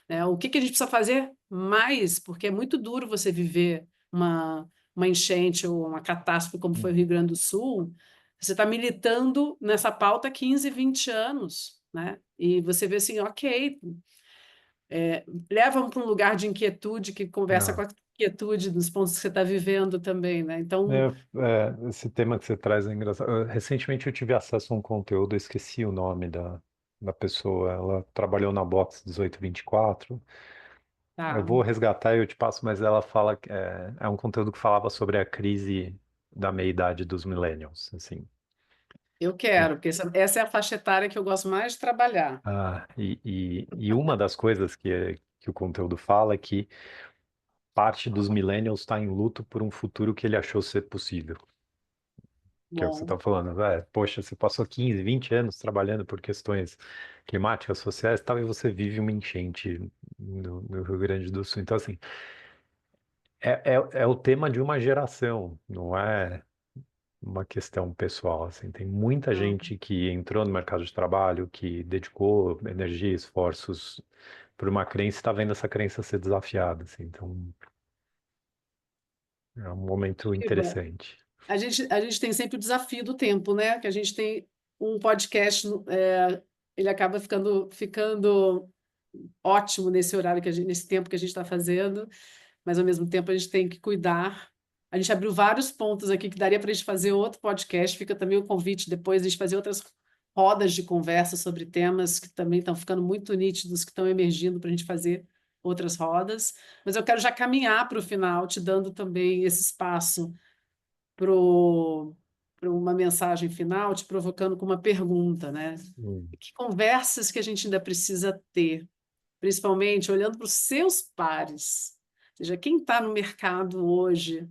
Speaker 1: Né? O que que a gente precisa fazer mais? Porque é muito duro você viver uma enchente ou uma catástrofe como foi o Rio Grande do Sul. Você está militando nessa pauta há 15, 20 anos, né? E você vê assim, ok, leva para um lugar de inquietude que conversa com
Speaker 2: Não.
Speaker 1: a inquietude dos pontos que você está vivendo também, né? Então,
Speaker 2: Esse tema que você traz é engraçado. Recentemente eu tive acesso a um conteúdo, eu esqueci o nome da pessoa. Ela trabalhou na Box 1824. Eu
Speaker 1: tá.
Speaker 2: vou resgatar e eu te passo, mas ela fala que é um conteúdo que falava sobre a crise. da meia-idade dos millennials, assim.
Speaker 1: Eu quero, porque essa é a faixa etária que eu gosto mais de trabalhar.
Speaker 2: E uma das coisas que o conteúdo fala é que parte dos millennials está em luto por um futuro que ele achou ser possível. Que é o que você
Speaker 1: Bom,
Speaker 2: está falando. Poxa, você passou 15, 20 anos trabalhando por questões climáticas, sociais e tal, e você vive uma enchente no Rio Grande do Sul. Então, assim, é o tema de uma geração, não é uma questão pessoal, assim. Tem muita
Speaker 1: não.
Speaker 2: gente que entrou no mercado de trabalho, que dedicou energia e esforços por uma crença e está vendo essa crença ser desafiada, assim. Então, é um momento
Speaker 1: Iba,
Speaker 2: interessante.
Speaker 1: a gente tem sempre o desafio do tempo, né? Que a gente tem um podcast, ele acaba ficando ótimo nesse horário nesse tempo que a gente está fazendo, mas ao mesmo tempo a gente tem que cuidar. A gente abriu vários pontos aqui que daria para a gente fazer outro podcast. Fica também o convite depois de a gente fazer outras rodas de conversa sobre temas que também estão ficando muito nítidos, que estão emergindo para a gente fazer outras rodas. Mas eu quero já caminhar para o final, te dando também esse espaço para uma mensagem final, te provocando com uma pergunta, né?
Speaker 2: Hum,
Speaker 1: Que conversas que a gente ainda precisa ter, principalmente olhando para os seus pares, ou seja, quem está no mercado hoje,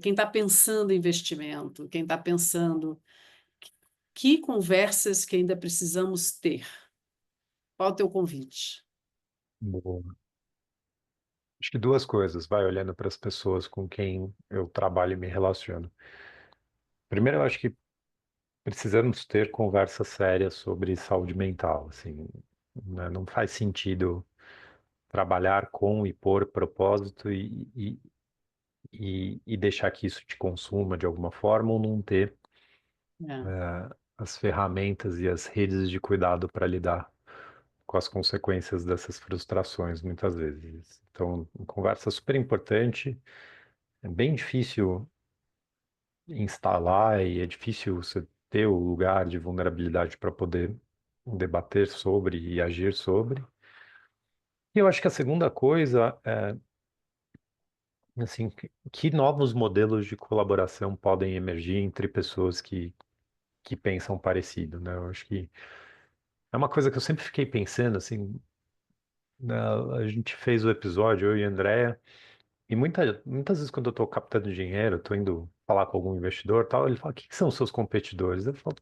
Speaker 1: quem está pensando em investimento, quem está pensando que conversas que ainda precisamos ter. Qual o teu convite?
Speaker 2: boa. Acho que duas coisas, vai olhando para as pessoas com quem eu trabalho e me relaciono. Primeiro, eu acho que precisamos ter conversas sérias sobre saúde mental, assim, né? Não faz sentido trabalhar com e por propósito e deixar que isso te consuma de alguma forma ou não ter
Speaker 1: É.
Speaker 2: as ferramentas e as redes de cuidado para lidar com as consequências dessas frustrações, muitas vezes. Então, conversa super importante. É bem difícil instalar e é difícil você ter o lugar de vulnerabilidade para poder debater sobre e agir sobre. E eu acho que a segunda coisa é, assim, que novos modelos de colaboração podem emergir entre pessoas que pensam parecido, né? Eu acho que é uma coisa que eu sempre fiquei pensando, assim, né? A gente fez o episódio, eu e a Andrea, e muitas vezes quando eu estou captando dinheiro, estou indo falar com algum investidor, e tal, ele fala: o que que são os seus competidores? Eu falo: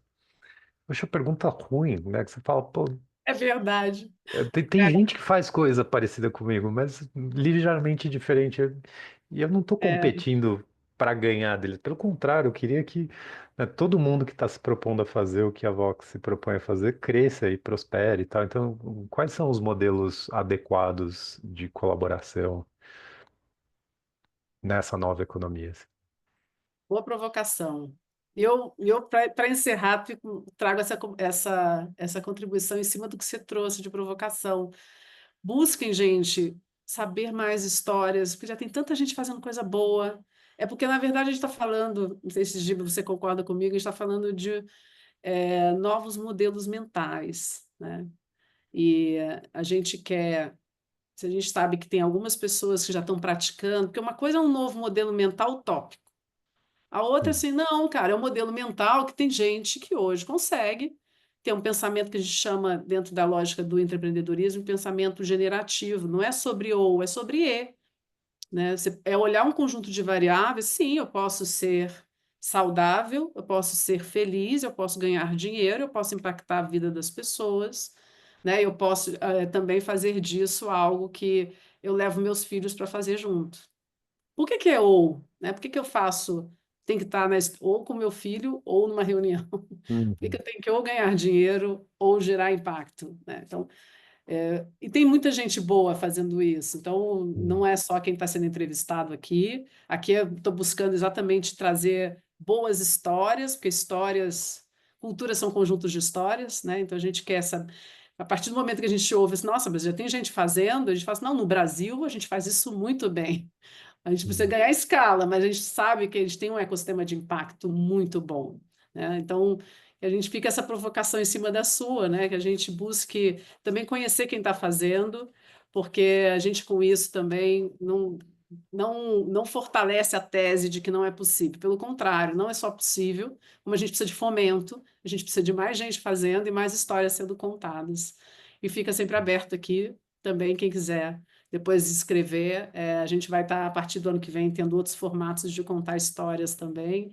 Speaker 2: poxa, pergunta ruim, né? Que você fala: pô,
Speaker 1: É verdade.
Speaker 2: tem gente que faz coisa parecida comigo, mas ligeiramente diferente. E eu não estou
Speaker 1: É,
Speaker 2: competindo para ganhar dele. Pelo contrário, eu queria que, né, todo mundo que está se propondo a fazer o que a Vox se propõe a fazer cresça e prospere e tal. Então, quais são os modelos adequados de colaboração nessa nova economia?
Speaker 1: boa provocação. Eu para encerrar, trago essa contribuição em cima do que você trouxe de provocação. Busquem, gente, saber mais histórias, porque já tem tanta gente fazendo coisa boa. É porque, na verdade, a gente está falando, não sei se Giba, você concorda comigo, a gente está falando de novos modelos mentais, né? E a gente quer, se a gente sabe que tem algumas pessoas que já estão praticando, porque uma coisa é um novo modelo mental utópico. A outra,
Speaker 2: Hum,
Speaker 1: assim, não, cara, é um modelo mental que tem gente que hoje consegue ter um pensamento que a gente chama, dentro da lógica do empreendedorismo, pensamento generativo. Não é sobre ou, é sobre e, né? É olhar um conjunto de variáveis. Sim, eu posso ser saudável, eu posso ser feliz, eu posso ganhar dinheiro, eu posso impactar a vida das pessoas, né? Eu posso também fazer disso algo que eu levo meus filhos para fazer junto. Por que que é ou, né? Por que que eu faço, tem que estar ou com meu filho ou numa reunião? Por que que
Speaker 2: uhum,
Speaker 1: eu tenho que ou ganhar dinheiro ou gerar impacto, né? Então, e tem muita gente boa fazendo isso. Então,
Speaker 2: uhum,
Speaker 1: não é só quem está sendo entrevistado aqui. Aqui eu estou buscando exatamente trazer boas histórias, porque histórias, culturas são conjuntos de histórias, né? Então a gente quer saber. A partir do momento que a gente ouve assim, nossa, mas já tem gente fazendo, a gente fala assim, não, no Brasil a gente faz isso muito bem. A gente precisa
Speaker 2: uhum,
Speaker 1: ganhar escala, mas a gente sabe que a gente tem um ecossistema de impacto muito bom, né? Então, a gente fica essa provocação em cima da sua, né? Que a gente busque também conhecer quem está fazendo, porque a gente com isso também não. não fortalece a tese de que não é possível. Pelo contrário, não é só possível, como a gente precisa de fomento, a gente precisa de mais gente fazendo e mais histórias sendo contadas. E fica sempre aberto aqui também, quem quiser depois escrever. A gente vai estar, a partir do ano que vem, tendo outros formatos de contar histórias também,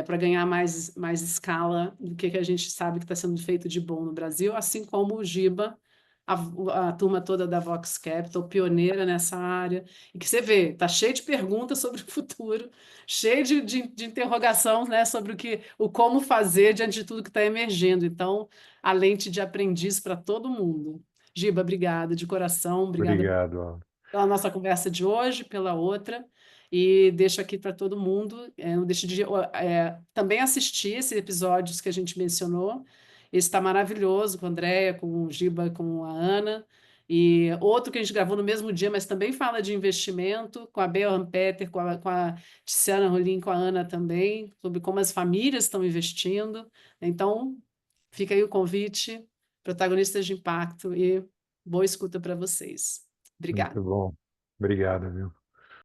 Speaker 1: para ganhar mais escala do que a gente sabe que está sendo feito de bom no Brasil, assim como o Giba, a turma toda da Vox Capital, pioneira nessa área, e que você vê, está cheio de perguntas sobre o futuro, cheio de interrogação, né, sobre o como fazer diante de tudo que está emergendo. Então, a lente de aprendiz para todo mundo. Giba, obrigada de coração, obrigada
Speaker 2: Obrigado, Alan.
Speaker 1: pela nossa conversa de hoje, pela outra, e deixo aqui para todo mundo, não deixe de também assistir esses episódios que a gente mencionou. Esse está maravilhoso, com a Andréia, com o Giba, com a Ana, e outro que a gente gravou no mesmo dia, mas também fala de investimento, com a Bea Rampeter, com a Tiziana Rolim, com a Ana também, sobre como as famílias estão investindo. Então, fica aí o convite, protagonistas de impacto, e boa escuta para vocês.
Speaker 2: Muito
Speaker 1: Obrigada.
Speaker 2: bom. Obrigado, viu?